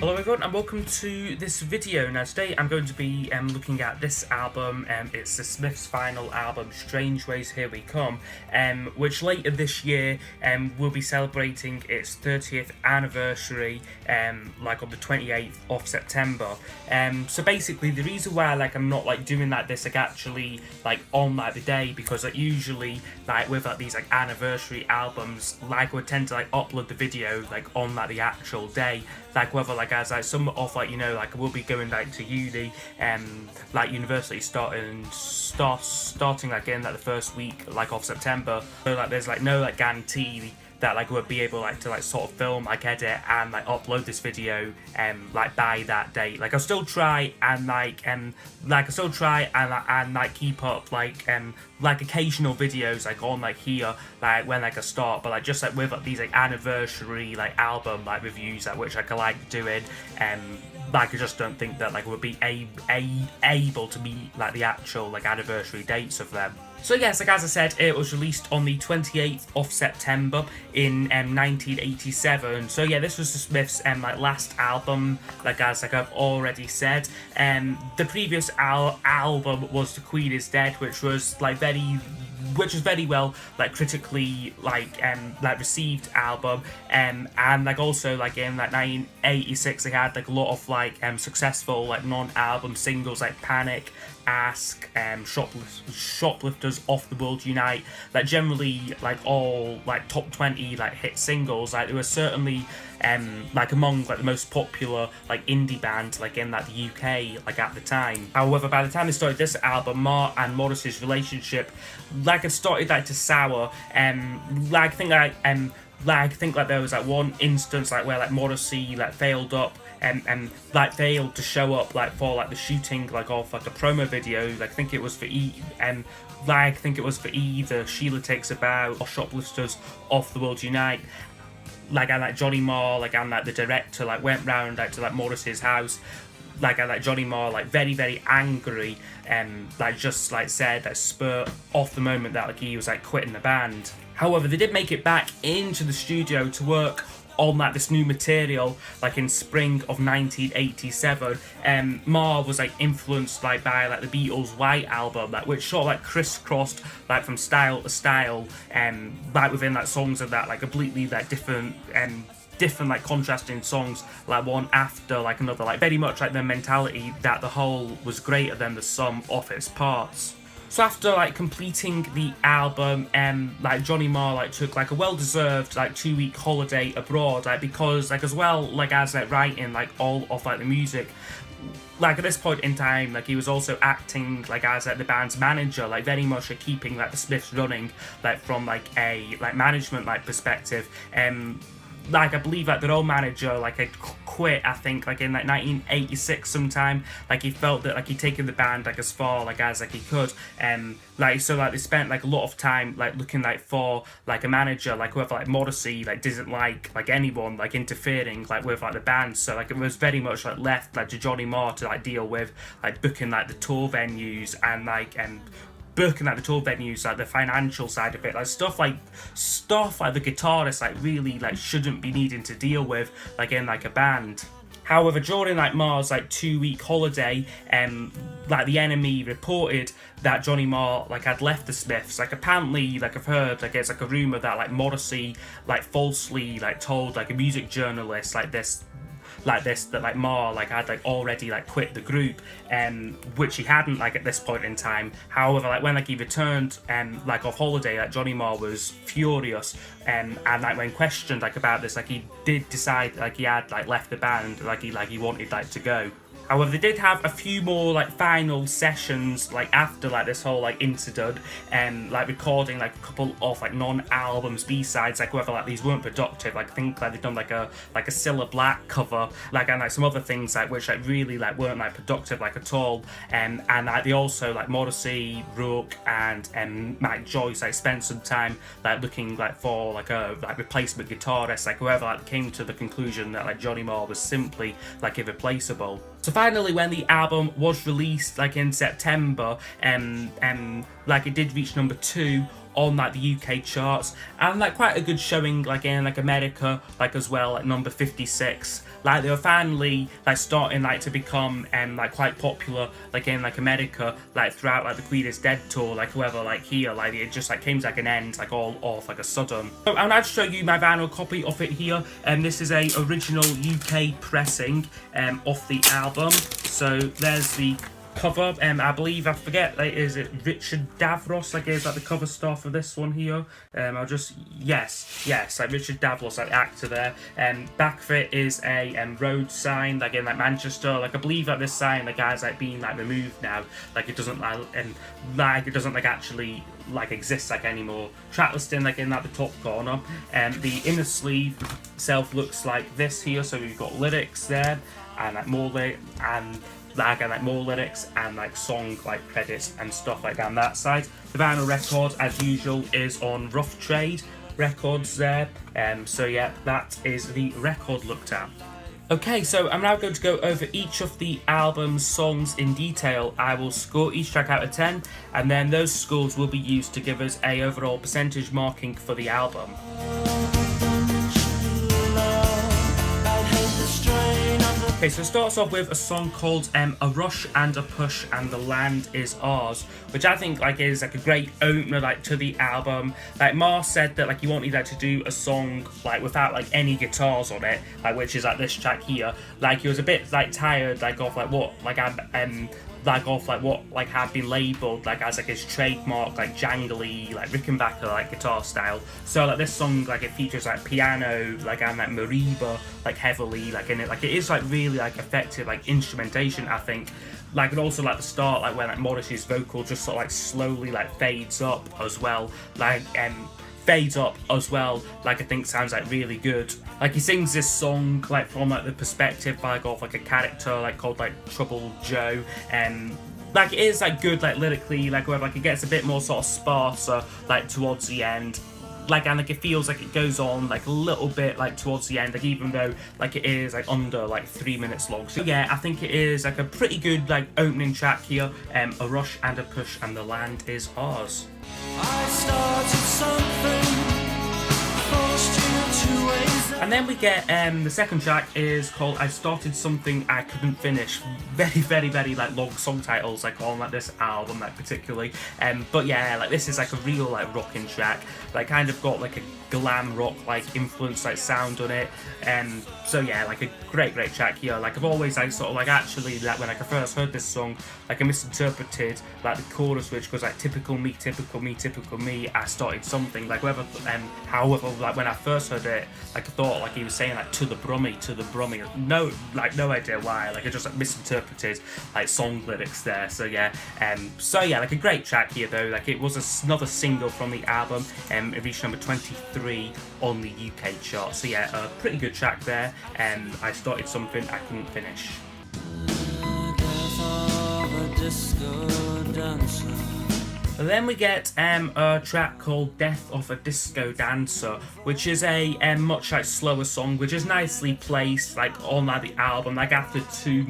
Hello everyone and welcome to this video. Now today I'm going to be looking at this album. It's the Smiths' final album, Strangeways, Here We Come, which later this year will be celebrating its 30th anniversary, like on the 28th of September. So basically the reason why I'm not doing this actually on the day, because usually with these anniversary albums, I would tend to upload the video on the actual day, whether as some of we'll be going to uni, university starting in the first week of September, so there's no guarantee that we'll be able to sort of film, edit and upload this video by that date. I'll still try and keep up occasional videos on here when I start, but just with these anniversary album reviews which I like doing, I just don't think that we'll be able to meet the actual anniversary dates of them. So yes, as I said, it was released on the 28th of September in 1987. So yeah, this was the Smiths' last album, as I've already said. The previous album was The Queen Is Dead, which was very well critically received album, and also in 1986 they had a lot of successful non-album singles like Panic, Ask, Shoplifters, Off the World Unite, generally all top 20 hit singles. They were certainly among the most popular indie bands in the UK at the time. However, by the time they started this album, Marr and Morrissey's relationship had started to sour. I think there was one instance where Morrissey failed failed to show up for the shooting of a promo video. I think it was for either Sheila Takes a Bow or Shoplifters, Off the World Unite. And Johnny Marr and the director went round to Morrissey's house, and Johnny Marr very, very angry, just said spur off the moment that he was quitting the band. However, they did make it back into the studio to work on this new material in spring of 1987. Marr was influenced by the Beatles' White Album, which sort of crisscrossed from style to style, within songs of completely different contrasting songs, one after another, very much the mentality that the whole was greater than the sum of its parts. So after completing the album, Johnny Marr took a well-deserved 2-week holiday abroad, because as well as writing all of the music, at this point in time, he was also acting as the band's manager, very much keeping the Smiths running from a management perspective. I believe their old manager had quit, I think in 1986 sometime. He felt that he'd taken the band as far as he could, so they spent a lot of time looking for a manager, whoever Morrissey didn't like anyone interfering with the band. So it was very much left to Johnny Marr to deal with booking the tour venues and booking the tour venues, the financial side of it, stuff the guitarist really shouldn't be needing to deal with in a band. However, during Marr's 2-week holiday, the Enemy reported that Johnny Marr had left the Smiths. Apparently, I've heard it's a rumor that Morrissey falsely told a music journalist that Marr had already already quit the group, which he hadn't at this point in time. However, when he returned off holiday, Johnny Marr was furious, and when questioned about this, he did decide he had left the band, he wanted to go. However, they did have a few more final sessions after this whole incident, recording a couple of non-albums B-sides, whether these weren't productive. I think they've done a Cilla Black cover, and some other things which really weren't productive at all. And they also Morrissey, Rourke, and Mike Joyce spent some time looking for a replacement guitarist, whoever came to the conclusion that Johnny Marr was simply irreplaceable. So finally, when the album was released in September, it did reach number 2 on like the UK charts, and like quite a good showing like in like America like as well, like number 56. Like they were finally like starting like to become like quite popular like in like America, like throughout like the Queen is Dead tour, like whoever like here, like it just like came to like an end like all off like a sudden. So I'm going to show you my vinyl copy of it here, and this is a original UK pressing of the album. So there's the cover, I believe, I forget, like, is it Richard Davros, like, is like the cover star for this one here? I'll just, yes, like Richard Davros, like the actor there. Back of it is a road sign, like in like Manchester, like I believe like this sign, the guy's like being like removed now, like it doesn't like actually like exist like anymore. Track listing like in like the top corner, and the inner sleeve itself looks like this here. So we've got lyrics there, and like more more lyrics and like song like credits and stuff like down that side. The vinyl record, as usual, is on Rough Trade Records there. So yeah, that is the record looked at. Okay, so I'm now going to go over each of the album's songs in detail. I will score each track out of 10, and then those scores will be used to give us a overall percentage marking for the album. Okay, so it starts off with a song called A Rush and a Push and The Land Is Ours, which I think like is like a great opener like to the album. Like Mars said that like he wanted like to do a song like without like any guitars on it, like which is like this track here. Like he was a bit like tired like of like what like what like had been labelled like as like his trademark like jangly like Rickenbacker like guitar style. So like this song like it features like piano like and like marimba like heavily like in it. Like it is like really like effective like instrumentation, I think. Like, and also like the start like when like Morrissey's vocal just sort of like slowly like fades up as well, like fades up as well, like I think sounds like really good. Like he sings this song like from like the perspective like of like a character like called like Trouble Joe, and like it is like good like lyrically, like where like it gets a bit more sort of sparser like towards the end. Like, and like it feels like it goes on like a little bit like towards the end, like even though like it is like under like 3 minutes long. So yeah, I think it is like a pretty good like opening track here. A Rush and a Push and The Land Is Ours. I started something, forced you to waste. And then we get the second track is called I Started Something I Couldn't Finish. Very like long song titles like on like this album like particularly. But yeah, like this is like a real like rocking track. Like kind of got like a glam rock like influence like sound on it. So yeah, like a great track here. Like I've always like sort of like actually like when like I first heard this song, like I misinterpreted like the chorus, which was like typical me, I started something. Like however like when I first heard it, like I thought like he was saying like to the Brummie. No idea why. Like I just like misinterpreted like song lyrics there. So yeah, like a great track here though. Like it was another single from the album. It reached number 23 on the UK chart. So yeah, a pretty good track there. I Started Something I Couldn't Finish. And then we get a track called Death of a Disco Dancer, which is a much like slower song, which is nicely placed like on like the album, like after two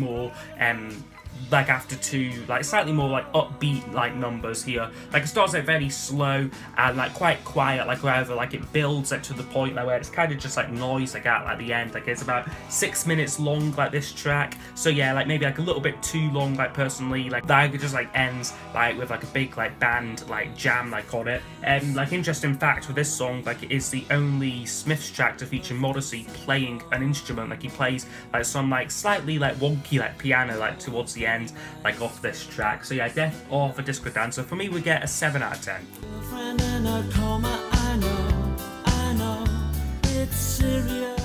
like slightly more like upbeat like numbers here. Like it starts out very slow and like quite quiet, like wherever like it builds like to the point like where it's kind of just like noise like at like the end. Like it's about 6 minutes long like this track. So yeah, like maybe like a little bit too long like personally. Like that it just like ends like with like a big like band like jam like on it. And like interesting fact with this song, like it is the only Smiths track to feature Morrissey playing an instrument. Like he plays like some like slightly like wonky like piano like towards the end like off this track. So yeah, Death of a Disco Dancer for me we get a 7 out of 10.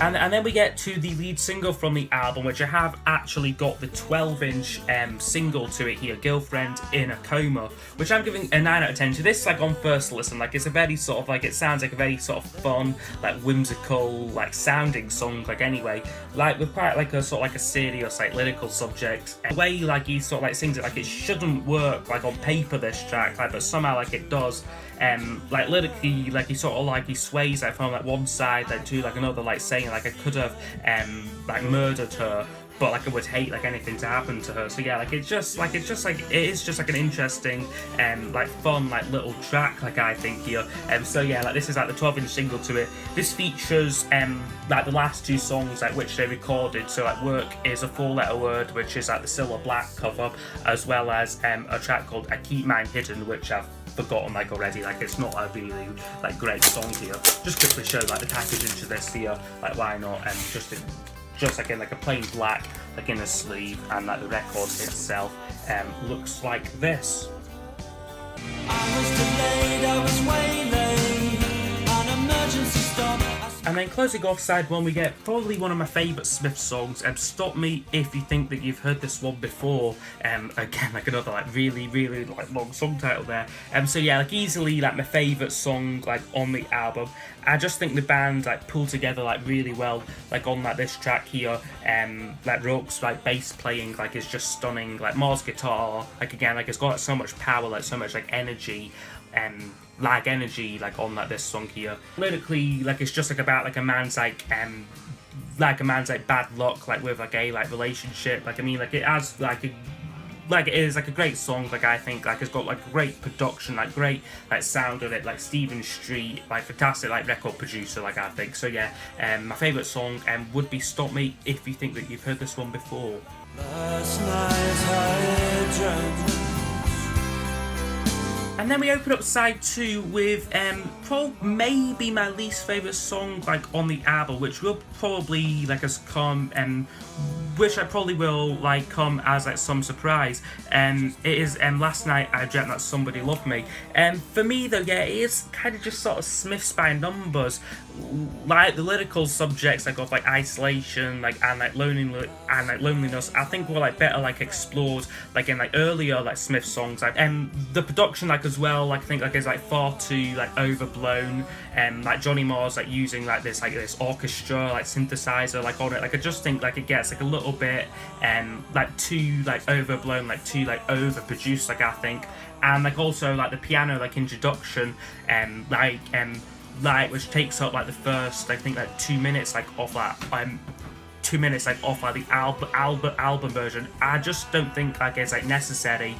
And then we get to the lead single from the album, which I have actually got the 12-inch single to it here, Girlfriend in a Coma, which I'm giving a 9 out of 10 to. This like on first listen, like it's a very sort of like, it sounds like a very sort of fun, like whimsical, like sounding song, like anyway, like with quite like a sort of like a serious like lyrical subject. And the way like he sort of like sings it, like it shouldn't work like on paper this track, like but somehow like it does. Like lyrically, like he sort of like he sways like from like one side like to like another, like saying like I could have like murdered her, but like I would hate like anything to happen to her. So yeah, like it is just like an interesting like fun like little track, like I think here. So yeah, like this is like the 12-inch single to it. This features like the last two songs like which they recorded. So like Work is a 4-letter word, which is like the Cilla Black cover, as well as a track called I Keep Mine Hidden, which I've forgotten like already. Like it's not a really like great song here. Just quickly show like the packaging to this here, like why not, and just like in like a plain black like in a sleeve, and like the record itself looks like this. I was delayed, I was way late, an emergency stop. And then closing off side one, we get probably one of my favourite Smith songs, Stop Me If You Think That You've Heard This One Before. Again, like another like really like long song title there. So yeah, like easily like my favourite song like on the album. I just think the band like pulled together like really well, like on like this track here. Like Rourke's like bass playing like is just stunning. Like Mar's guitar, like again, like it's got so much power, like so much like energy. Like energy like on like this song here. Lyrically, like it's just like about like a man's like bad luck like with a gay like relationship. Like I mean, like it has like it is like a great song. Like I think like it's got like great production, like great like sound of it. Like Stephen Street, like fantastic like record producer. Like I think so. Yeah. My favourite song would be Stop Me If You Think That You've Heard This One Before. Last night I dreamt. And then we open up side 2 with maybe my least favourite song like on the album, which will probably like has come which I probably will like come as like some surprise. It is Last Night I Dreamt That Somebody Loved Me. For me though, yeah, it is kind of just sort of Smiths by numbers. Like the lyrical subjects like of like isolation, like and like loneliness, I think were like better like explored like in like earlier like Smith songs. Like the production like as well, like I think like is like far too like overblown. Like Johnny Marr's like using like this orchestra like synthesizer like on it. Like I just think like it gets like a little bit like too like overblown, like too like overproduced, like I think. And like also like the piano like introduction like which takes up like the first I think like 2 minutes like off that 2 minutes like off like the album version. I just don't think like it's like necessary.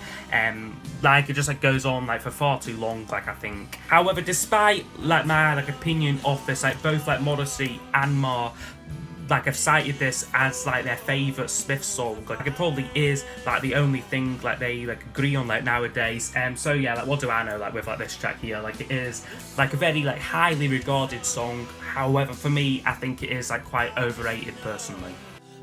Like it just like goes on like for far too long, like I think. However, despite like my like opinion of this, like both like Morrissey and Marr like have cited this as like their favourite Smith song. Like it probably is like the only thing like they like agree on like nowadays. So yeah, like what do I know like with like this track here? Like it is like a very like highly regarded song. However, for me, I think it is like quite overrated personally.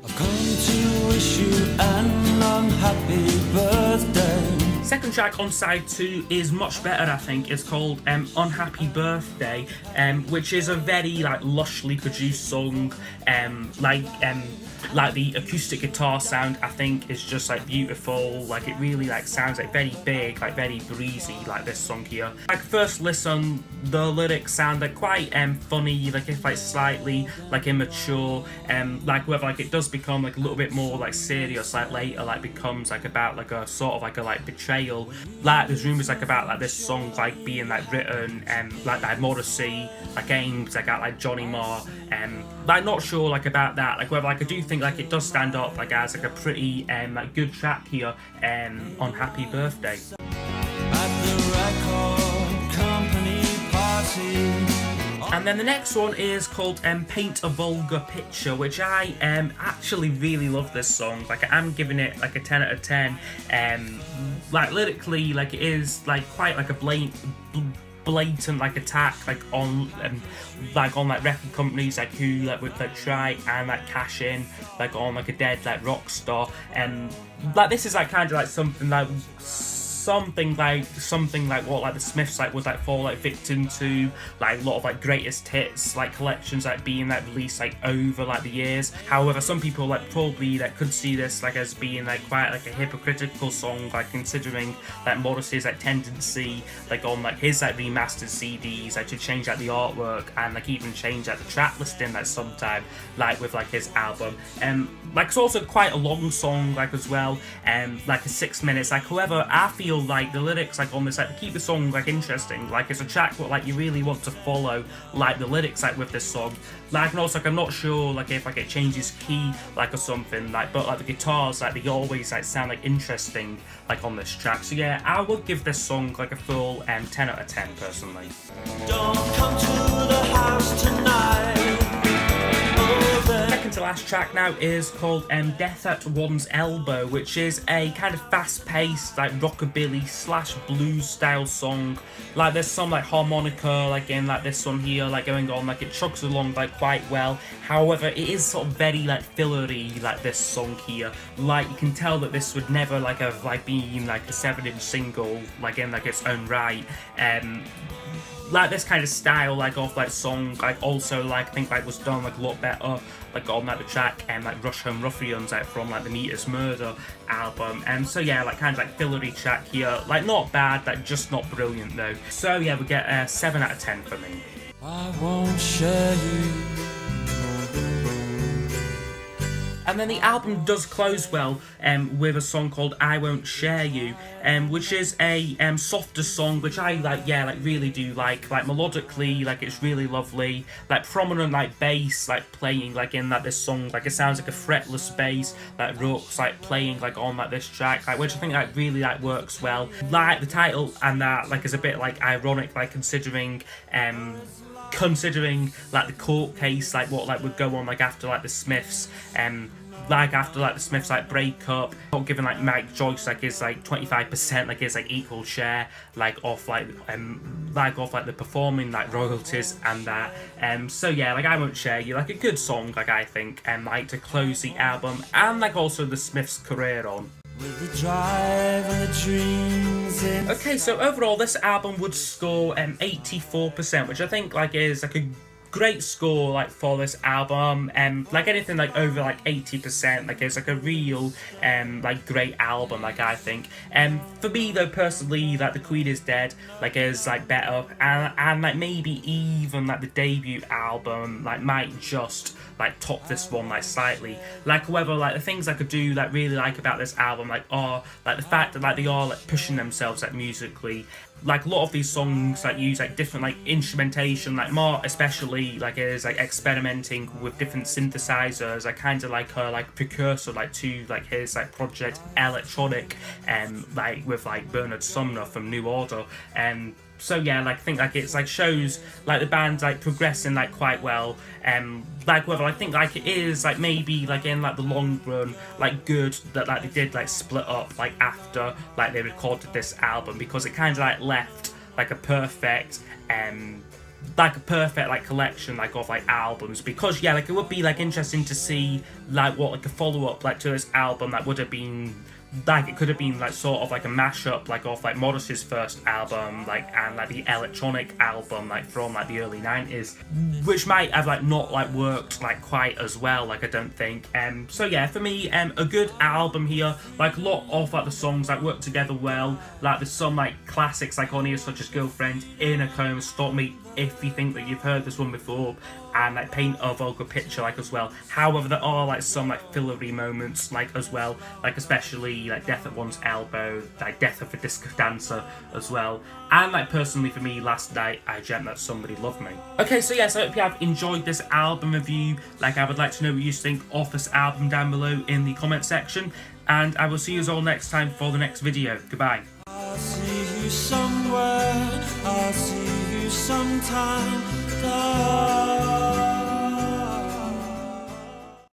I've come to wish you an unhappy birthday. Second track on side 2 is much better, I think. It's called Unhappy Birthday, which is a very like lushly produced song. Like the acoustic guitar sound I think is just like beautiful. Like it really like sounds like very big, like very breezy, like this song here. Like first listen, the lyrics sound like quite funny, like if like slightly like immature, like whether like it does become like a little bit more like serious like later, like becomes like about like a sort of like a like betrayal. Like there's rumours like about like this song like being like written like Morrissey like aimed like at like Johnny Marr, like not sure like about that, like whether like I do think like it does stand up like as like a pretty like good track here on Happy Birthday. At the record company party. And then the next one is called Paint a Vulgar Picture, which I actually really love this song. Like I'm giving it like a 10 out of 10. Like lyrically, like it is like quite like a blatant like attack like on record companies like who like would like try and like cash in like on like a dead like rock star, and like this is like kind of like something like what like the Smiths like would like fall like victim to, like a lot of like greatest hits like collections like being like released like over like the years. However, some people like probably like could see this like as being like quite like a hypocritical song, like considering like Morrissey's like tendency like on like his like remastered CDs like to change like the artwork and like even change like the track listing like sometime like with like his album. Like it's also quite a long song like as well, like a 6 minutes. Like however, I feel feel like the lyrics like on this like keep the song like interesting. Like it's a track where like you really want to follow like the lyrics like with this song. Like and also like I'm not sure like if like it changes key like or something like, but like the guitars like they always like sound like interesting like on this track. So yeah, I would give this song like a full 10 out of 10 personally. Don't come to the house tonight. Second to last track now is called Death at One's Elbow, which is a kind of fast-paced like rockabilly slash blues style song. Like there's some like harmonica like in like this one here like going on, like it chugs along like quite well. However, it is sort of very like fillery like this song here. Like you can tell that this would never like have like been like a 7-inch single like in like its own right. Like this kind of style like of like song like also like I think like was done like a lot better like on like the track and like Rush Home Ruffians like from like the Neatest Murder album. And so yeah, like kind of like fillery track here, like not bad, like just not brilliant though. So yeah, we get a 7 out of 10 for me. I won't share you. And then the album does close well with a song called I Won't Share You, which is a softer song, which I like, yeah, like really do like melodically, like it's really lovely, like prominent like bass like playing like in like this song, like it sounds like a fretless bass like Rook's like playing like on like this track, like which I think like really like works well. Like the title and that like is a bit like ironic, like considering like the court case like what like would go on like after like the Smiths like after like the Smiths like break up, given like Mike Joyce like his like 25% like his like equal share like off like off like the performing like royalties and that. So yeah, like I Won't Share You, like a good song like I think like to close the album and like also the Smiths career on. With the drive and the dreams in. Okay, so overall this album would score 84%, which I think like is like a great score like for this album. Like anything like over like 80% like it's like a real like great album like I think. For me though personally, like The Queen Is Dead like is like better, and like maybe even like the debut album like might just like top this one like slightly. Like however, like the things I could do like really like about this album like are like the fact that like they are like pushing themselves like musically. Like a lot of these songs like use like different like instrumentation, like Mark especially like is like experimenting with different synthesizers, like kind of like her like precursor like to like his like project Electronic like with like Bernard Sumner from New Order. So yeah, like I think like it's like shows like the band like progressing like quite well. Like whether I think like it is like maybe like in like the long run like good that like they did like split up like after like they recorded this album, because it kind of like left like a perfect like collection like of like albums. Because yeah, like it would be like interesting to see like what like a follow-up like to this album like would have been. Like it could have been like sort of like a mashup like of like Morrissey's first album like and like the Electronic album like from like the early 90s, which might have like not like worked like quite as well like I don't think. So yeah, for me a good album here. Like a lot of like the songs like work together well. Like there's some like classics like on here such as Girlfriend, In a Coma, Stop Me If You Think That You've Heard This One Before, and like Paint a Vulgar Picture like as well. However, there are like some like fillery moments like as well, like especially like Death at One's Elbow, like Death of a Disco Dancer as well. And like personally for me, Last Night I Dreamt That Somebody Loved Me. Okay, so yes, I hope you have enjoyed this album review. Like I would like to know what you think of this album down below in the comment section, and I will see you all next time for the next video. Goodbye. I'll see you somewhere, I'll see you sometime, darling.